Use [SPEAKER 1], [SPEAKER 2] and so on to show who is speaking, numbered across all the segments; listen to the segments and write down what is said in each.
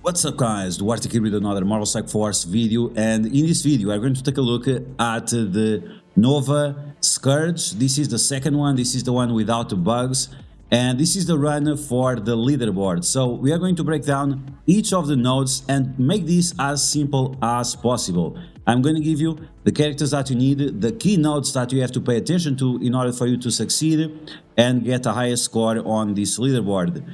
[SPEAKER 1] What's up guys, DuArktik here with another Marvel Strike Force video, and in this video we are going to take a look at the Nova Scourge. This is the second one, this is the one without the bugs, and this is the run for the leaderboard. So we are going to break down each of the nodes and make this as simple as possible. I'm going to give you the characters that you need, the key nodes that you have to pay attention to in order for you to succeed and get a higher score on this leaderboard.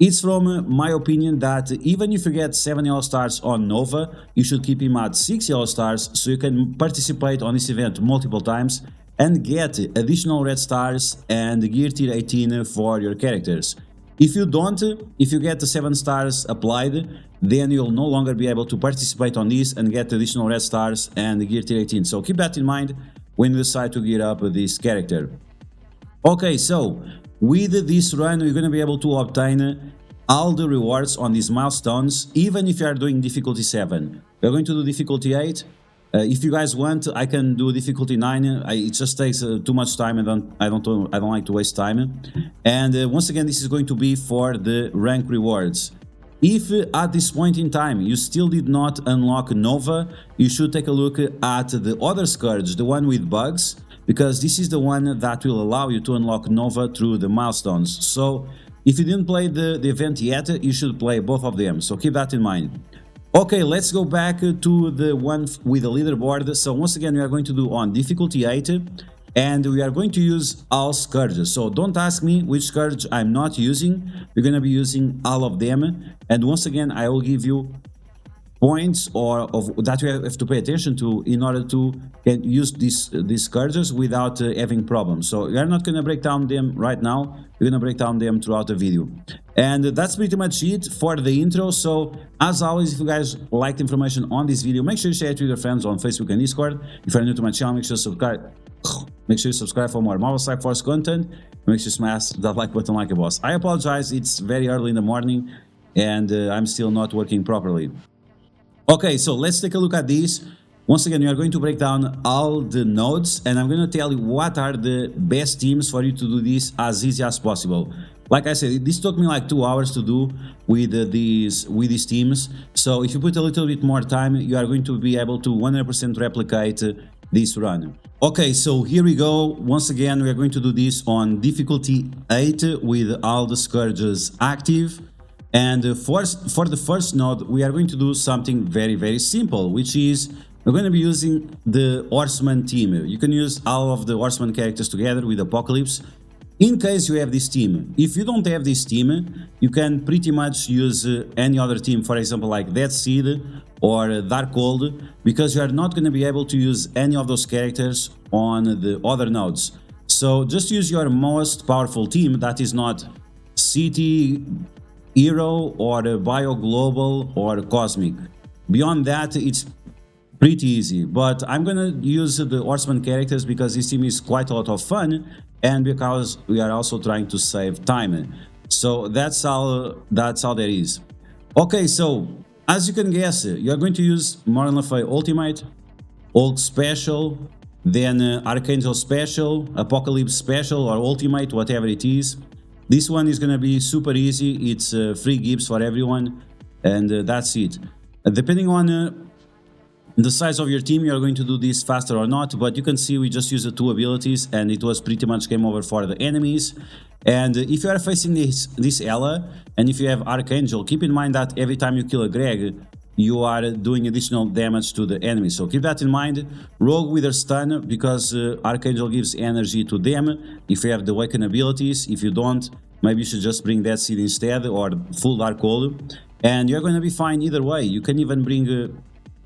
[SPEAKER 1] It's from my opinion that even if you get 7 yellow stars on Nova, you should keep him at 6 yellow stars so you can participate on this event multiple times and get additional red stars and gear tier 18 for your characters. If you don't, if you get the 7 stars applied, then you'll no longer be able to participate on this and get additional red stars and gear tier 18. So keep that in mind when you decide to gear up this character. Okay, so with this run, you're going to be able to obtain all the rewards on these milestones, even if you are doing difficulty 7. We're going to do difficulty 8. If you guys want, I can do difficulty 9. It just takes too much time, and I don't like to waste time. And once again, this is going to be for the rank rewards. If at this point in time you still did not unlock Nova, you should take a look at the other Scourge, the one with bugs, because this is the one that will allow you to unlock Nova through the milestones. So if you didn't play the event yet, you should play both of them, so keep that in mind. Okay, let's go back to the one with the leaderboard. So once again, we are going to do on difficulty 8, and we are going to use all Scourges. So don't ask me which Scourge I'm not using, we're going to be using all of them. And once again, I will give you points that you have to pay attention to in order to use these Scourges without having problems. So we are not going to break down them right now, we're going to break down them throughout the video. And that's pretty much it for the intro. So as always, if you guys liked information on this video, make sure you share it with your friends on Facebook and Discord. If you're new to my channel, make sure you subscribe for more Marvel Strike Force content. Make sure you smash that like button like a boss. I apologize, it's very early in the morning and I'm still not working properly. Okay, so let's take a look at this. Once again, we are going to break down all the nodes, and I'm going to tell you what are the best teams for you to do this as easy as possible. Like I said, this took me like 2 hours to do with these teams. So if you put a little bit more time, you are going to be able to 100% replicate this run. Okay, so here we go. Once again, we are going to do this on difficulty 8 with all the Scourges active. And for the first node, we are going to do something very simple, which is we're going to be using the Horsemen team. You can use all of the Horsemen characters together with Apocalypse in case you have this team. If you don't have this team, you can pretty much use any other team, for example like Dead Seed or Darkhold, because you are not going to be able to use any of those characters on the other nodes. So just use your most powerful team that is not City, Hero or Bio Global or Cosmic. Beyond that, it's pretty easy, but I'm gonna use the Horseman characters because this team is quite a lot of fun and because we are also trying to save time. So that's all there is. Okay, so as you can guess, you're going to use Morgan Le Fay Ultimate, Hulk Special, then Archangel Special, Apocalypse Special or Ultimate, whatever it is. This one is going to be super easy, it's free gifts for everyone, and that's it. Depending on the size of your team, you're going to do this faster or not, but you can see we just used the 2 abilities and it was pretty much game over for the enemies. And if you are facing this Ella, and if you have Archangel, keep in mind that every time you kill a Greg, you are doing additional damage to the enemy, so keep that in mind. Rogue with her stun, because Archangel gives energy to them if you have the Awaken abilities. If you don't, maybe you should just bring Dead Seed instead or full Darkhold, and you're going to be fine either way. You can even bring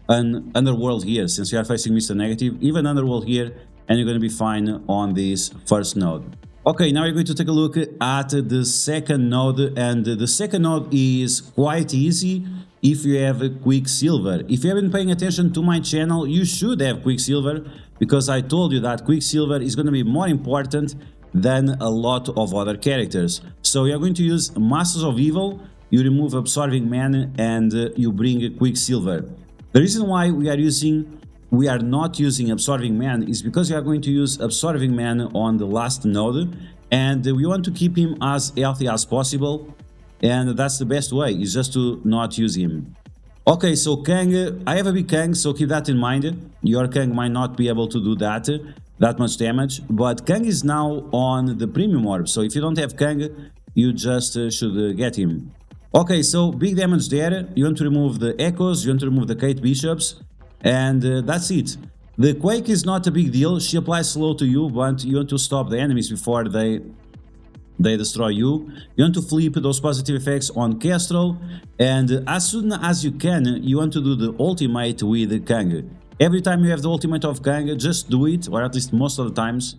[SPEAKER 1] an Underworld here, since you are facing Mr. Negative, even Underworld here, and you're going to be fine on this first node. Okay, now we're going to take a look at the second node, and the second node is quite easy if you have Quicksilver. If you have been paying attention to my channel, you should have Quicksilver, because I told you that Quicksilver is going to be more important than a lot of other characters. So you're going to use Masters of Evil, you remove Absorbing Man, and you bring Quicksilver. The reason why we are not using Absorbing Man is because we are going to use Absorbing Man on the last node, and we want to keep him as healthy as possible. and that's the best way, is just to not use him. Okay, so Kang, I have a big Kang, so keep that in mind. Your Kang might not be able to do that much damage, but Kang is now on the premium orb, so if you don't have Kang, you just should get him. Okay, so big damage there. You want to remove the Echoes, you want to remove the Kate Bishops, and that's it. The Quake is not a big deal, she applies slow to you, but you want to stop the enemies before they destroy you. You want to flip those positive effects on Kestrel, and as soon as you can, you want to do the ultimate with Kang. Every time you have the ultimate of Kang, just do it, or at least most of the times,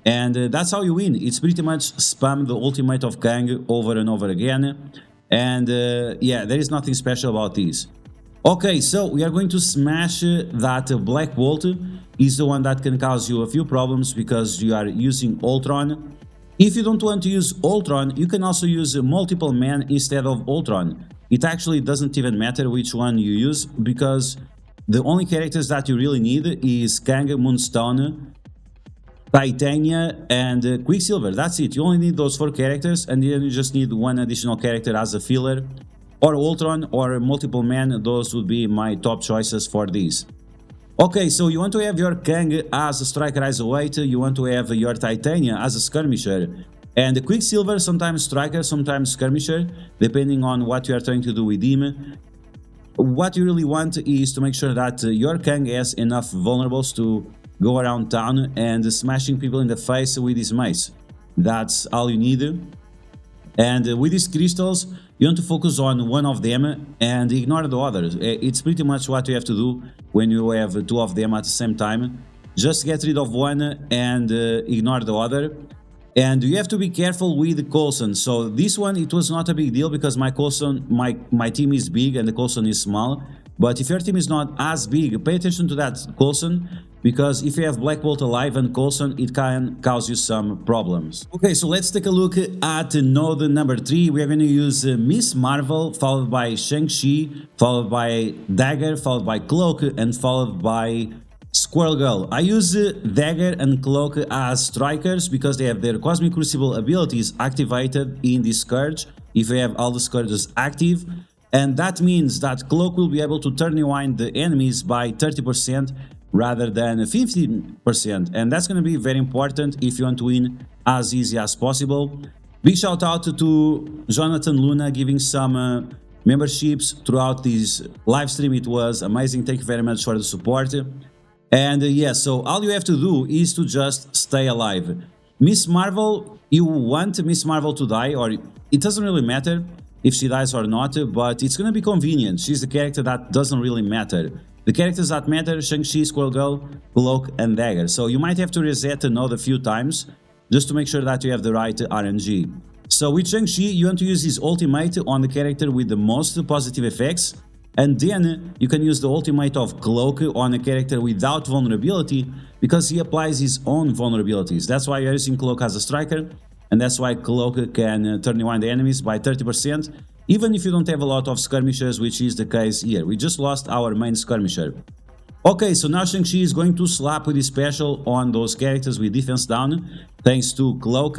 [SPEAKER 1] and that's how you win. It's pretty much spam the ultimate of Kang over and over again, and yeah, there is nothing special about this. Okay, so we are going to smash that Black Bolt. Is the one that can cause you a few problems because you are using Ultron. If you don't want to use Ultron, you can also use multiple men instead of Ultron. It actually doesn't even matter which one you use, because the only characters that you really need is Kang, Moonstone, Titania, and Quicksilver. That's it. You only need those 4 characters, and then you just need one additional character as a filler, or Ultron, or multiple men. Those would be my top choices for these. Okay, so you want to have your Kang as a striker as a weight, you want to have your Titania as a skirmisher, and the Quicksilver sometimes striker, sometimes skirmisher, depending on what you are trying to do with him. What you really want is to make sure that your Kang has enough vulnerables to go around town and smashing people in the face with his mace. That's all you need. And with these crystals, you want to focus on one of them and ignore the others. It's pretty much what you have to do when you have 2 of them at the same time. Just get rid of one and ignore the other. And you have to be careful with the Coulson. So this one, it was not a big deal because my Coulson, my team is big and the Coulson is small. But if your team is not as big, pay attention to that Coulson, because if you have Black Bolt alive and Coulson, it can cause you some problems. Okay, so let's take a look at node number 3. We are going to use Miss Marvel, followed by Shang-Chi, followed by Dagger, followed by Cloak, and followed by Squirrel Girl. I use Dagger and Cloak as strikers because they have their Cosmic Crucible abilities activated in this Scourge, if you have all the Scourges active. And that means that Cloak will be able to turn rewind the enemies by 30% rather than 15%, and that's going to be very important if you want to win as easy as possible. Big shout out to Jonathan Luna giving some memberships throughout this live stream. It was amazing. Thank you very much for the support. And yeah, so all you have to do is to just stay alive. Miss Marvel, you want Miss Marvel to die, or it doesn't really matter if she dies or not, but it's gonna be convenient. She's the character that doesn't really matter. The characters that matter: Shang-Chi, Squirrel Girl, Cloak, and Dagger. So you might have to reset the node a few times just to make sure that you have the right RNG. So with Shang-Chi, you want to use his ultimate on the character with the most positive effects, and then you can use the ultimate of Cloak on a character without vulnerability, because he applies his own vulnerabilities. That's why you're using Cloak as a striker, and that's why Cloak can turn rewind the enemies by 30%, even if you don't have a lot of skirmishers, which is the case here. We just lost our main skirmisher. Okay, so now Shang-Chi is going to slap with his special on those characters with defense down, thanks to Cloak.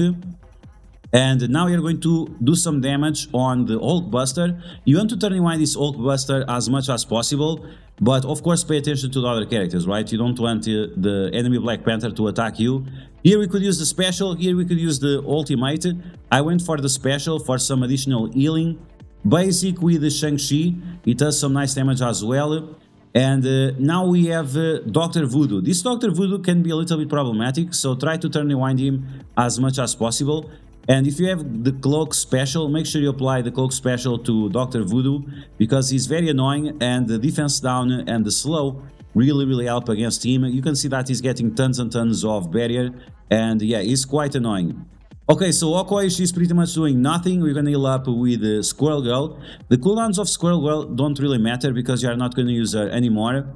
[SPEAKER 1] And now you're going to do some damage on the Hulkbuster. You want to turn rewind this Hulkbuster as much as possible, but of course pay attention to the other characters, right? You don't want the enemy Black Panther to attack you. Here we could use the special, here we could use the ultimate. I went for the special for some additional healing. Basic with the Shang-Chi, it does some nice damage as well. And now we have Dr. Voodoo. This Dr. Voodoo can be a little bit problematic, so try to turn rewind him as much as possible. And if you have the Cloak special, make sure you apply the Cloak special to Dr. Voodoo, because he's very annoying, and the defense down and the slow really help against him. You can see that he's getting tons and tons of barrier, and yeah, he's quite annoying. Okay, so Okoye, she's pretty much doing nothing. We're gonna heal up with Squirrel Girl. The cooldowns of Squirrel Girl don't really matter because you are not gonna use her anymore.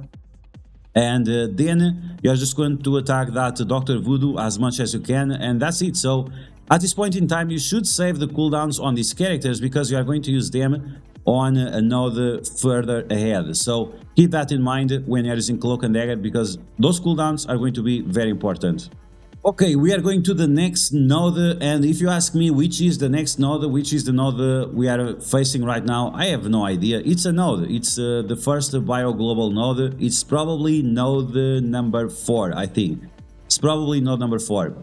[SPEAKER 1] And then you're just going to attack that Dr. Voodoo as much as you can, and that's it. So at this point in time, you should save the cooldowns on these characters because you are going to use them on a node further ahead. So keep that in mind when you're using Cloak and Dagger, because those cooldowns are going to be very important. Okay, we are going to the next node, and if you ask me which is the next node, which is the node we are facing right now, I have no idea. It's a node. It's the first bio-global node. It's probably node number 4, I think. It's probably node number 4.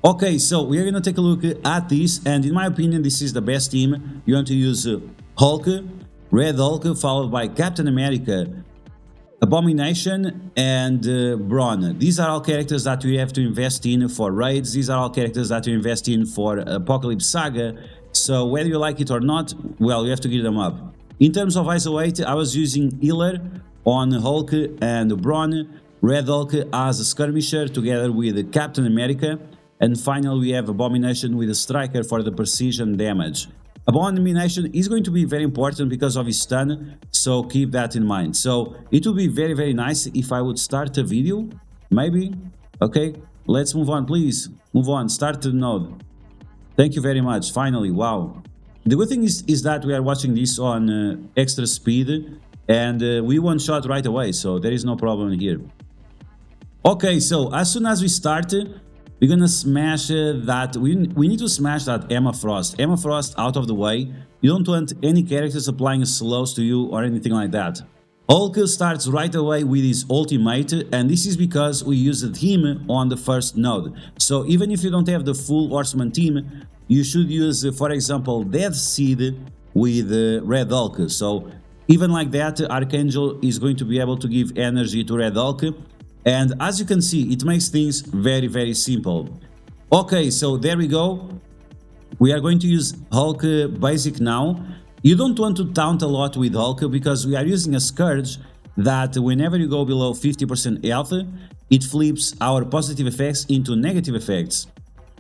[SPEAKER 1] Okay, so we are going to take a look at this, and in my opinion, this is the best team. You want to use Hulk, Red Hulk, followed by Captain America, Abomination, and Brawn. These are all characters that we have to invest in for raids. These are all characters that you invest in for Apocalypse Saga. So whether you like it or not, well, you have to gear them up. In terms of ISO 8, I was using Healer on Hulk and Brawn, Red Hulk as a skirmisher together with Captain America, and finally we have Abomination with a striker for the precision damage. Abomination is going to be very important because of his stun, so keep that in mind. So it would be very nice if I would start a video, maybe. Okay, let's move on, please. Move on, start the node. Thank you very much, finally, wow. The good thing is that we are watching this on extra speed, and we one-shot right away, so there is no problem here. Okay, so as soon as we start, we're gonna smash that. We need to smash that Emma Frost. Emma Frost out of the way. You don't want any characters applying slows to you or anything like that. Hulk starts right away with his ultimate, and this is because we used him on the first node. So even if you don't have the full Horseman team, you should use, for example, Death Seed with Red Hulk. So even like that, Archangel is going to be able to give energy to Red Hulk. And as you can see, it makes things very simple. Okay, so there we go. We are going to use Hulk basic now. You don't want to taunt a lot with Hulk because we are using a Scourge that whenever you go below 50% health, it flips our positive effects into negative effects.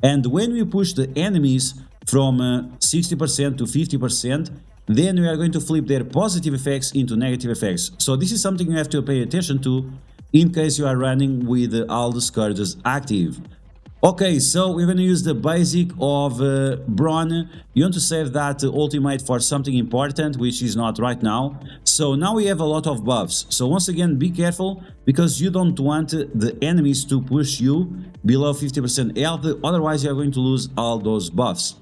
[SPEAKER 1] And when we push the enemies from 60% to 50%, then we are going to flip their positive effects into negative effects. So this is something you have to pay attention to in case you are running with all the Scourges active. Okay, so we're going to use the basic of Brawn. You want to save that ultimate for something important, which is not right now. So now we have a lot of buffs. So once again, be careful, because you don't want the enemies to push you below 50% health, otherwise you are going to lose all those buffs.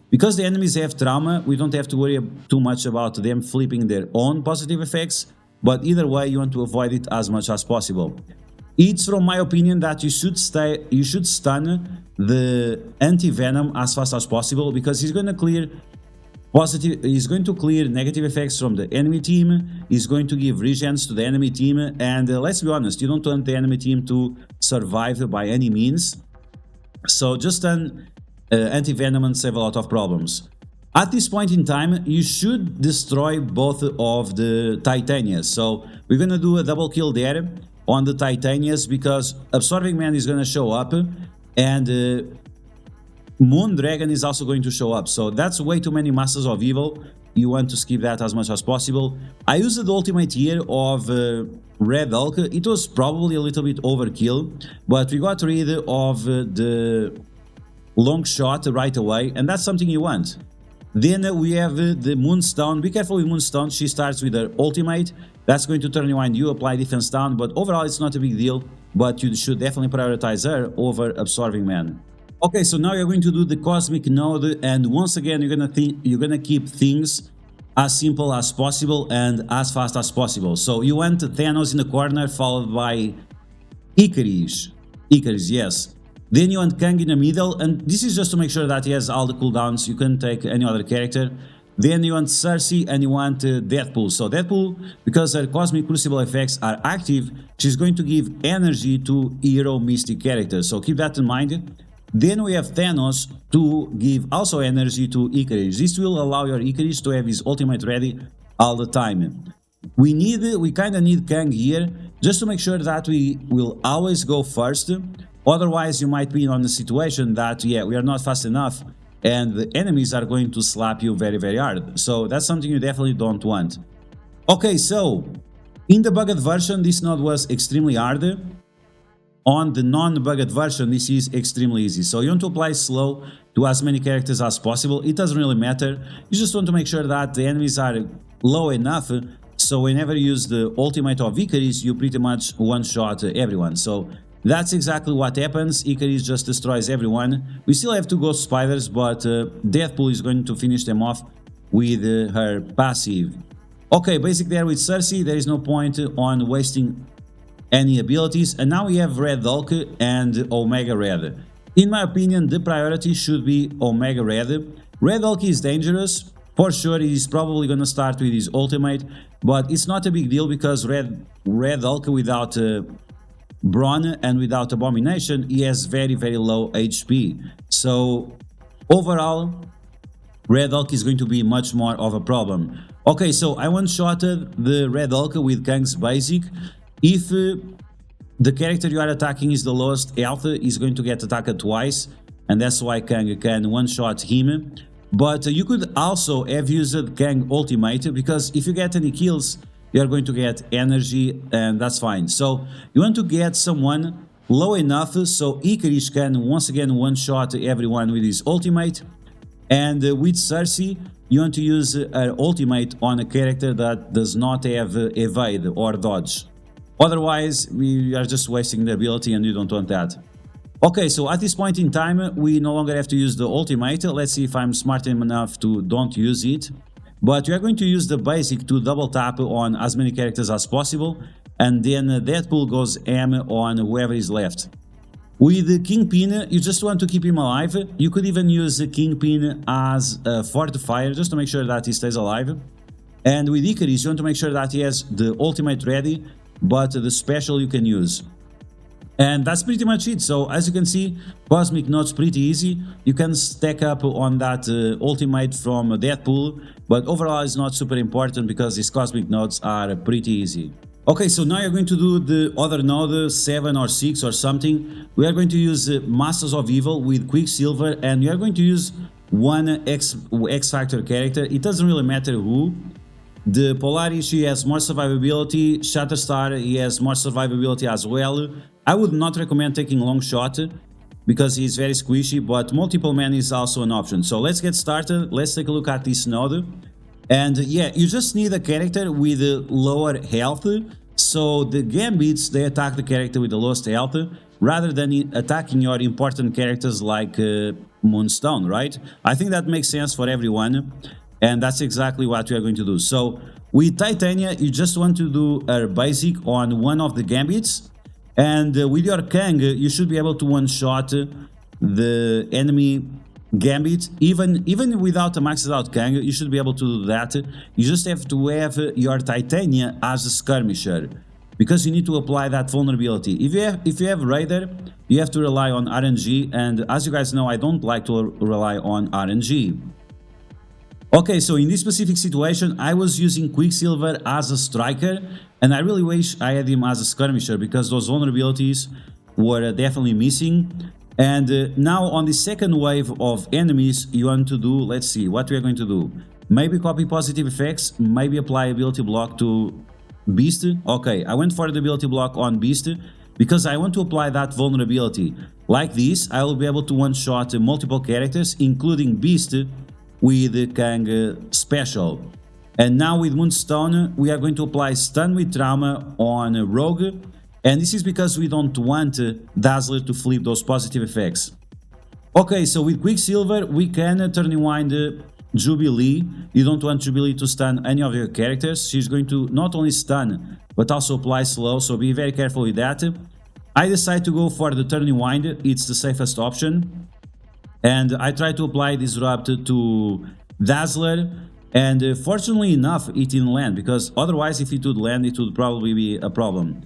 [SPEAKER 1] Because the enemies have trauma, we don't have to worry too much about them flipping their own positive effects, but either way you want to avoid it as much as possible. It's from my opinion that you should stun the anti-venom as fast as possible, because he's going to clear negative effects from the enemy team, he's going to give regens to the enemy team, and let's be honest, you don't want the enemy team to survive by any means. So just stun anti-venom and save a lot of problems. At this point in time, you should destroy both of the Titanias. So we're gonna do a double kill there on the Titanias, because Absorbing Man is gonna show up, and Moon Dragon is also going to show up. So that's way too many Masters of Evil. You want to skip that as much as possible. I used the ultimate here of Red Hulk. It was probably a little bit overkill, but we got rid of the long shot right away, and that's something you want. Then we have the Moonstone. Be careful with Moonstone. She starts with her ultimate. That's going to turn rewind you, apply defense down, but overall it's not a big deal, but you should definitely prioritize her over Absorbing Man. Okay, so now you're going to do the Cosmic Node, and once again you're gonna keep things as simple as possible and as fast as possible. So you want Thanos in the corner, followed by Icarus, yes. Then you want Kang in the middle, and this is just to make sure that he has all the cooldowns. You can take any other character. Then you want Cersei, and you want Deadpool. So Deadpool, because her Cosmic Crucible effects are active, she's going to give energy to hero mystic characters. So keep that in mind. Then we have Thanos to give also energy to Icarus. This will allow your Icarus to have his ultimate ready all the time. We kind of need Kang here, just to make sure that we will always go first. Otherwise, you might be on a situation that, yeah, we are not fast enough, and the enemies are going to slap you very hard. So that's something you definitely don't want. Okay, so in the bugged version, this node was extremely hard. On the non-bugged version, this is extremely easy. So you want to apply slow to as many characters as possible. It doesn't really matter. You just want to make sure that the enemies are low enough, so whenever you use the ultimate of Icarus, you pretty much one-shot everyone. So That's exactly what happens. Icarus just destroys everyone. We still have two ghost spiders, but Deathpool is going to finish them off with her passive. Okay, basic there with Cersei, there is no point on wasting any abilities. And now we have Red Hulk and Omega Red. In my opinion, the priority should be Omega Red. Red Hulk is dangerous. For sure, he's probably gonna start with his ultimate, but it's not a big deal because Red Hulk without Brawn and without Abomination, he has very low HP. So overall, Red Hulk is going to be much more of a problem. Okay, so I one-shotted the Red Hulk with Kang's basic. If the character you are attacking is the lowest health, he's going to get attacked twice, and that's why Kang can one-shot him. But you could also have used Kang ultimate, because if you get any kills, you are going to get energy, and that's fine. So you want to get someone low enough so Icarus can once again one-shot everyone with his ultimate. And with Cersei, you want to use her ultimate on a character that does not have evade or dodge. Otherwise, we are just wasting the ability and you don't want that. Okay, so at this point in time, we no longer have to use the ultimate. Let's see if I'm smart enough to don't use it. But we are going to use the basic to double tap on as many characters as possible. And then Deadpool goes M on whoever is left. With Kingpin, you just want to keep him alive. You could even use Kingpin as a fortifier just to make sure that he stays alive. And with Icarus, you want to make sure that he has the ultimate ready, but the special you can use. And that's pretty much it. So as you can see, Cosmic Note's pretty easy. You can stack up on that ultimate from Deadpool, but overall it's not super important because these Cosmic Notes are pretty easy. Okay, so now you're going to do the other node, 7 or 6 or something. We are going to use Masters of Evil with Quicksilver, and we are going to use one X-Factor character. It doesn't really matter who. The Polaris, she has more survivability. Shatterstar, he has more survivability as well. I would not recommend taking Longshot because he's very squishy, but Multiple Man is also an option. So let's get started. Let's take a look at this node. And yeah, you just need a character with lower health. So the Gambits, they attack the character with the lowest health rather than attacking your important characters like Moonstone, right? I think that makes sense for everyone. And that's exactly what we are going to do. So with Titania, you just want to do a basic on one of the Gambits. And with your Kang, you should be able to one-shot the enemy Gambit. Even without a maxed out Kang, you should be able to do that. You just have to have your Titania as a skirmisher, because you need to apply that vulnerability. If you have Raider, you have to rely on RNG, and as you guys know, I don't like to rely on RNG. Okay, so in this specific situation, I was using Quicksilver as a striker, and I really wish I had him as a skirmisher because those vulnerabilities were definitely missing. And now on the second wave of enemies, you want to do, let's see, what we are going to do. Maybe copy positive effects, maybe apply ability block to Beast. Okay, I went for the ability block on Beast because I want to apply that vulnerability. Like this, I will be able to one-shot multiple characters, including Beast, with the Kang special. And now with Moonstone, we are going to apply Stun with Trauma on Rogue. And this is because we don't want Dazzler to flip those positive effects. Okay, so with Quicksilver, we can turn rewind Jubilee. You don't want Jubilee to stun any of your characters. She's going to not only stun, but also apply slow, so be very careful with that. I decide to go for the turn rewind. It's the safest option. And I try to apply Disrupt to Dazzler. And fortunately enough, it didn't land, because otherwise if it would land, it would probably be a problem.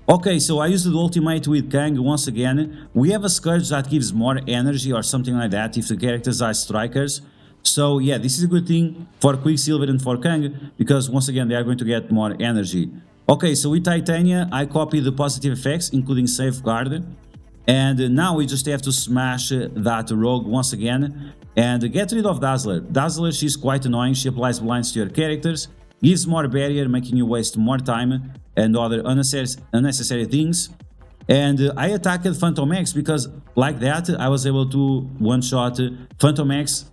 [SPEAKER 1] Okay, so I used the ultimate with Kang once again. We have a Scourge that gives more energy or something like that if the characters are strikers. So yeah, this is a good thing for Quicksilver and for Kang, because once again they are going to get more energy. Okay, so with Titania, I copy the positive effects, including Safeguard. And now we just have to smash that Rogue once again and get rid of Dazzler. Dazzler, she's quite annoying. She applies blinds to your characters, gives more barrier, making you waste more time and other unnecessary things. And I attacked Phantom X because like that I was able to one-shot Phantom X,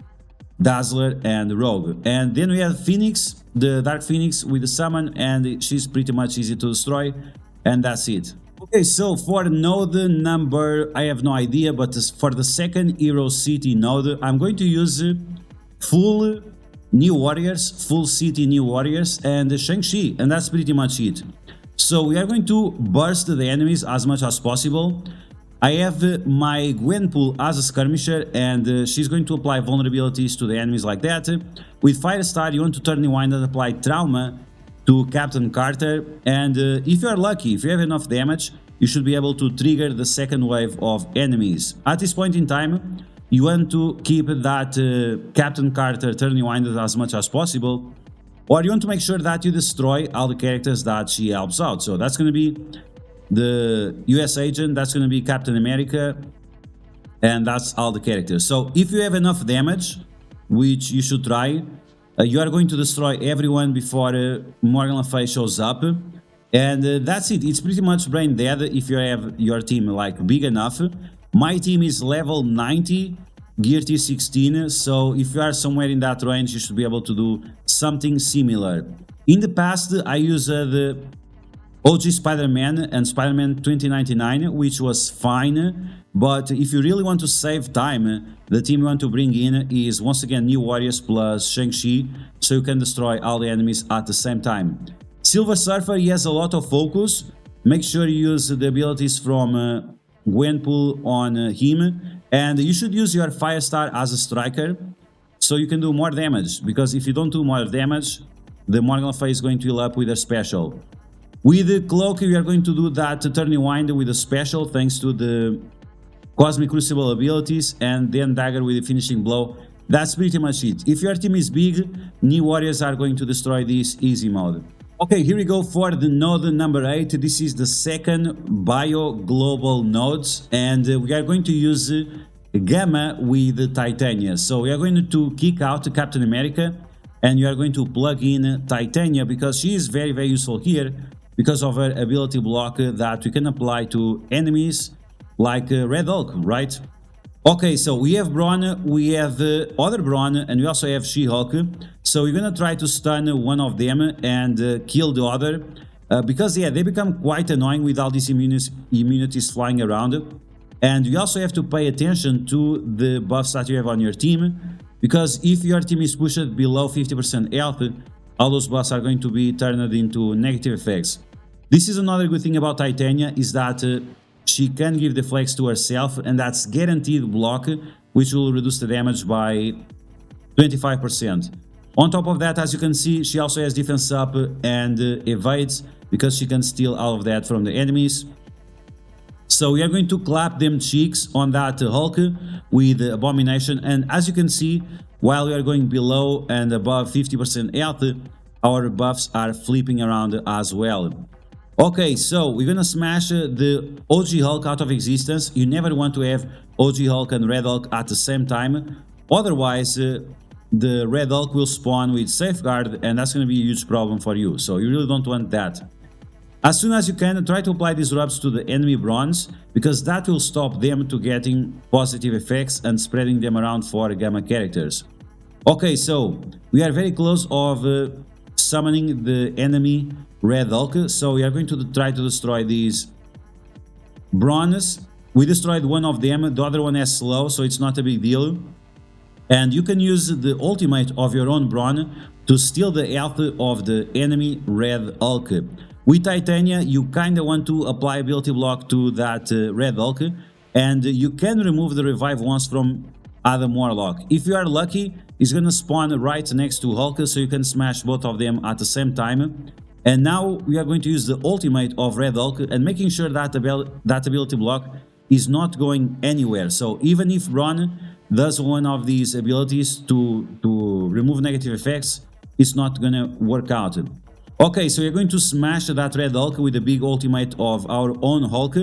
[SPEAKER 1] Dazzler and Rogue. And then we have Phoenix, the Dark Phoenix with the summon, and she's pretty much easy to destroy, and that's it. Okay, so for node number, I have no idea, but for the second Hero City node, I'm going to use full new warriors, full city new warriors, and Shang-Chi, and that's pretty much it. So we are going to burst the enemies as much as possible. I have my Gwenpool as a skirmisher, and she's going to apply vulnerabilities to the enemies like that. With Firestar, you want to turn rewind and apply trauma to Captain Carter, and if you are lucky, if you have enough damage, you should be able to trigger the second wave of enemies. At this point in time, you want to keep that Captain Carter turn rewinded as much as possible, or you want to make sure that you destroy all the characters that she helps out. So that's going to be the US agent, that's going to be Captain America, and that's all the characters. So if you have enough damage, which you should try, you are going to destroy everyone before Morgan Le Fay shows up, and that's it. It's pretty much brain dead if you have your team like big enough. My team is level 90, gear tier 16, so if you are somewhere in that range, you should be able to do something similar. In the past, I used the OG Spider-Man and Spider-Man 2099, which was fine, but if you really want to save time, the team you want to bring in is once again New Warriors plus Shang-Chi, so you can destroy all the enemies at the same time. Silver Surfer, he has a lot of focus. Make sure you use the abilities from Gwenpool on him, and you should use your Firestar as a striker, so you can do more damage, because if you don't do more damage, the Morgan Le Fay is going to heal up with a special. With the Cloak, we are going to do that turn rewind with a special thanks to the Cosmic Crucible abilities, and then Dagger with the finishing blow. That's pretty much it. If your team is big, New Warriors are going to destroy this easy mode. Okay, here we go for the node number 8. This is the second Bio Global nodes, and we are going to use Gamma with Titania. So we are going to kick out Captain America, and you are going to plug in Titania because she is very, very useful here because of her ability block that we can apply to enemies like Red Hulk, right? Okay, so we have Brawn, we have other Brawn, and we also have She-Hulk. So we're gonna try to stun one of them and kill the other, because yeah, they become quite annoying with all these immunities flying around. And you also have to pay attention to the buffs that you have on your team, because if your team is pushed below 50% health, all those buffs are going to be turned into negative effects. This is another good thing about Titania, is that she can give the flex to herself, and that's guaranteed block, which will reduce the damage by 25%. On top of that, as you can see, she also has defense up and evades, because she can steal all of that from the enemies. So we are going to clap them cheeks on that Hulk with Abomination, and as you can see, while we are going below and above 50% health, our buffs are flipping around as well. Okay, so we're gonna smash the OG Hulk out of existence. You never want to have OG Hulk and Red Hulk at the same time, otherwise the Red Hulk will spawn with Safeguard, and that's gonna be a huge problem for you, so you really don't want that. As soon as you can, try to apply these rubs to the enemy bronze, because that will stop them to getting positive effects and spreading them around for Gamma characters. Okay, so we are very close of summoning the enemy Red Hulk, so we are going to try to destroy these bronze. We destroyed one of them, the other one has slow, so it's not a big deal. And you can use the ultimate of your own Brawn to steal the health of the enemy Red Hulk. With Titania, you kinda want to apply ability block to that Red Hulk, and you can remove the revive once from Adam Warlock. If you are lucky, it's gonna spawn right next to Hulk, so you can smash both of them at the same time. And now we are going to use the ultimate of Red Hulk and making sure that that ability block is not going anywhere. So even if Brawn does one of these abilities to remove negative effects, it's not gonna work out. Okay, so we're going to smash that Red Hulk with the big ultimate of our own Hulk.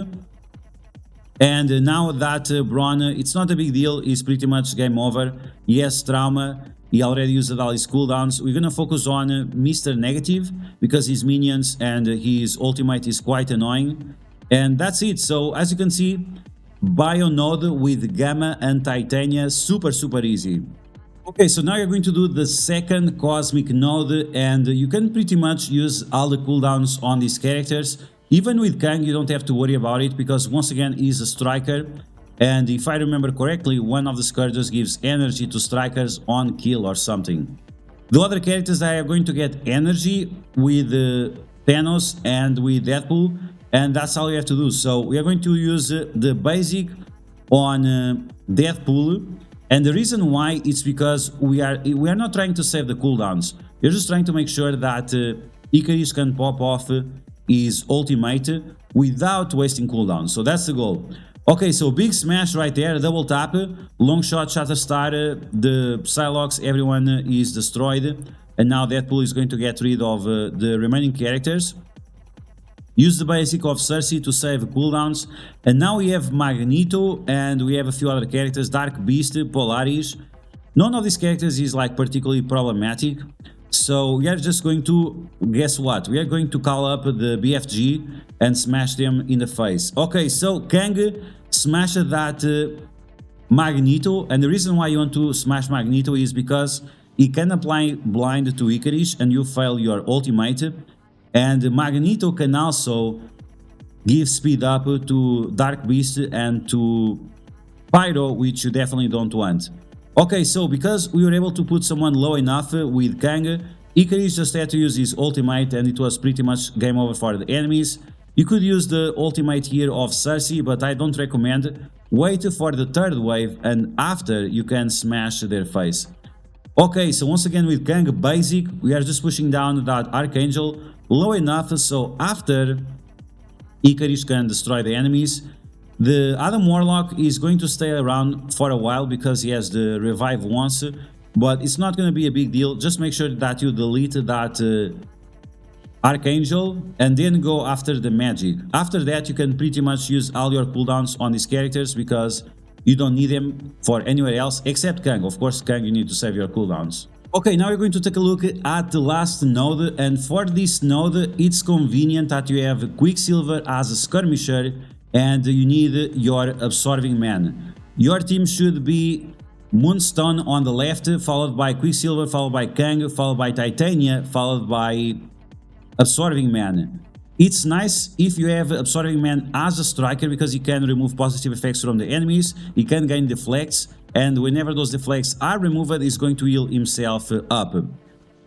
[SPEAKER 1] And now that Brawn, it's not a big deal, it's pretty much game over. He has trauma, he already used all his cooldowns. We're gonna focus on Mr. Negative, because his minions and his ultimate is quite annoying. And that's it. So as you can see, Bio node with Gamma and Titania, super easy. Okay, so now you're going to do the second Cosmic node, and you can pretty much use all the cooldowns on these characters. Even with Kang, you don't have to worry about it because once again, he's a striker. And if I remember correctly, one of the Scourges gives energy to strikers on kill or something. The other characters that are going to get energy with Thanos and with Deadpool, and that's all you have to do. So we are going to use the basic on Deadpool, and the reason why it's because we are not trying to save the cooldowns. We're just trying to make sure that Icarus can pop off his ultimate without wasting cooldowns. So that's the goal. Okay, so big smash right there, double tap, long shot, Shatterstar, the Psylocke, everyone is destroyed, and now Deadpool is going to get rid of the remaining characters. Use the basic of Cersei to save cooldowns, and now we have Magneto, and we have a few other characters, Dark Beast, Polaris. None of these characters is like particularly problematic, so we are just going to, guess what, we are going to call up the BFG and smash them in the face. Okay, so Kang smashed that Magneto, and the reason why you want to smash Magneto is because he can apply blind to Icarus and you fail your ultimate, and Magneto can also give speed up to Dark Beast and to Pyro, which you definitely don't want. Okay, so because we were able to put someone low enough with Kang, Icarus just had to use his ultimate and it was pretty much game over for the enemies. You could use the ultimate here of Cersei, but I don't recommend. Wait for the third wave and after you can smash their face. Okay, so once again with Kang basic, we are just pushing down that Archangel low enough so after Icarus can destroy the enemies. The Adam Warlock is going to stay around for a while because he has the revive once, but it's not going to be a big deal. Just make sure that you delete that Archangel and then go after the magic. After that, you can pretty much use all your cooldowns on these characters because you don't need them for anywhere else except Kang. Of course, Kang, you need to save your cooldowns. Okay, now we're going to take a look at the last node, and for this node, it's convenient that you have Quicksilver as a skirmisher and you need your Absorbing Man. Your team should be Moonstone on the left, followed by Quicksilver, followed by Kang, followed by Titania, followed by Absorbing Man. It's nice if you have Absorbing Man as a striker because he can remove positive effects from the enemies, he can gain deflects, and whenever those deflects are removed, he's going to heal himself up.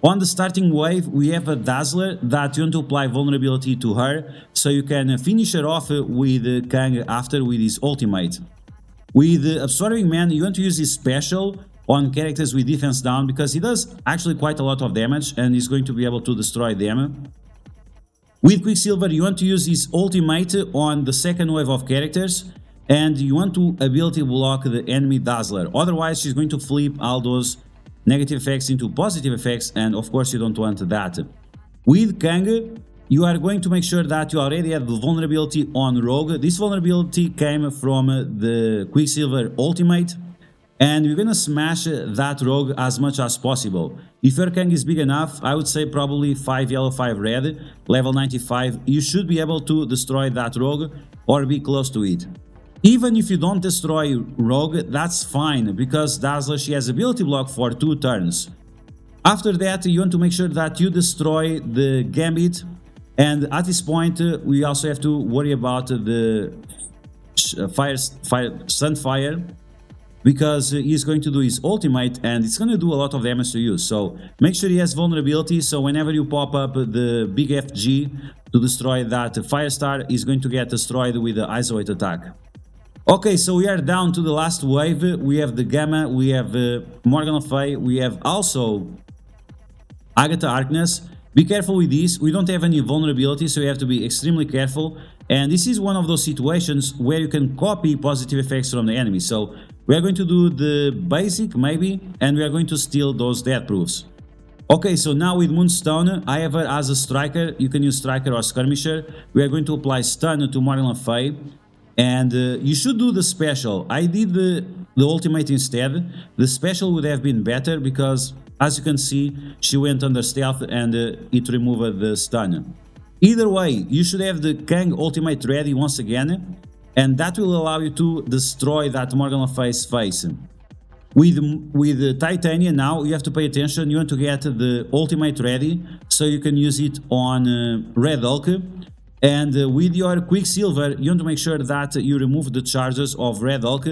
[SPEAKER 1] On the starting wave, we have a Dazzler that you want to apply vulnerability to her, so you can finish her off with Kang after with his ultimate. With Absorbing Man, you want to use his special on characters with defense down because he does actually quite a lot of damage and he's going to be able to destroy them. With Quicksilver, you want to use his ultimate on the second wave of characters and you want to ability block the enemy Dazzler, otherwise she's going to flip all those negative effects into positive effects, and of course you don't want that. With Kang, you are going to make sure that you already have the vulnerability on Rogue. This vulnerability came from the Quicksilver ultimate, and you're gonna smash that Rogue as much as possible. If your Kang is big enough, I would say probably 5 yellow, 5 red, level 95, you should be able to destroy that Rogue or be close to it. Even if you don't destroy Rogue, that's fine, because Dazzler, she has ability block for 2 turns. After that, you want to make sure that you destroy the Gambit, and at this point, we also have to worry about the Sunfire, because he's going to do his ultimate, and it's going to do a lot of damage to you, so make sure he has vulnerability, so whenever you pop up the big FG to destroy that Firestar, he's going to get destroyed with the Isolate attack. Okay, so we are down to the last wave. We have the Gamma, we have Morgan Le Fay, we have also Agatha Harkness. Be careful with this, we don't have any vulnerability, so you have to be extremely careful. And this is one of those situations where you can copy positive effects from the enemy. So we are going to do the basic, maybe, and we are going to steal those death proofs. Okay, so now with Moonstone, I have her as a striker. You can use striker or skirmisher. We are going to apply stun to Morgan Le Fay. And you should do the special. I did the ultimate instead. The special would have been better because, as you can see, she went under stealth and it removed the stun. Either way, you should have the Kang ultimate ready once again, and that will allow you to destroy that Morgan Le Fay's face. With Titania now, you have to pay attention. You want to get the ultimate ready so you can use it on Red Hulk. And with your Quicksilver, you want to make sure that you remove the charges of Red Hulk,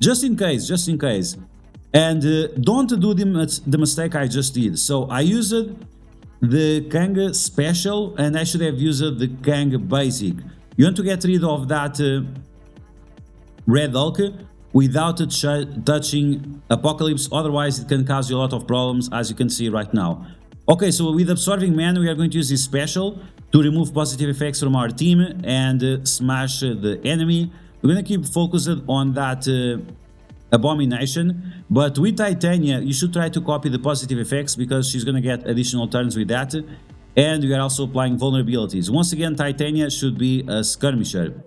[SPEAKER 1] just in case, And don't do the mistake I just did. So I used the Kang Special, and I should have used the Kang Basic. You want to get rid of that Red Hulk without touching Apocalypse, otherwise it can cause you a lot of problems, as you can see right now. Okay, so with Absorbing Man, we are going to use this special to remove positive effects from our team and smash the enemy. We're going to keep focused on that Abomination, but with Titania, you should try to copy the positive effects because she's going to get additional turns with that. And we are also applying vulnerabilities. Once again, Titania should be a skirmisher.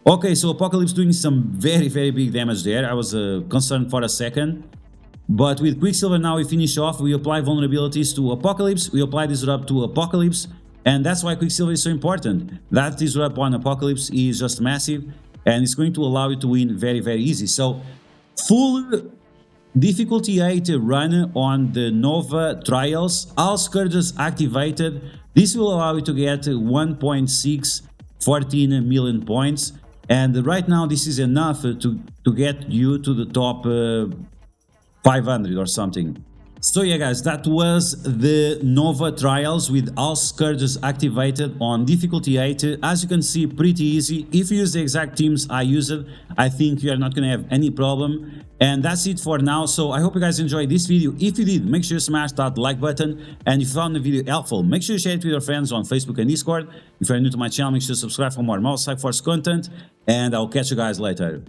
[SPEAKER 1] Okay, so Apocalypse doing some very big damage there. I was concerned for a second. But with Quicksilver now we finish off. We apply vulnerabilities to Apocalypse. We apply Disrupt to Apocalypse. And that's why Quicksilver is so important. That Disrupt on Apocalypse is just massive. And it's going to allow you to win very easy. So full difficulty 8 run on the Nova Trials. All Scourges activated. This will allow you to get 1.614 million points. And right now this is enough to get you to the top 500 or something. So yeah guys, that was the Nova Trials with all Scourges activated on difficulty 8. As you can see, pretty easy. If you use the exact teams I used, I think you are not going to have any problem. And that's it for now. So I hope you guys enjoyed this video. If you did, make sure you smash that like button. And if you found the video helpful, make sure you share it with your friends on Facebook and Discord. If you're new to my channel, make sure to subscribe for more Marvel Strike Force content. And I'll catch you guys later.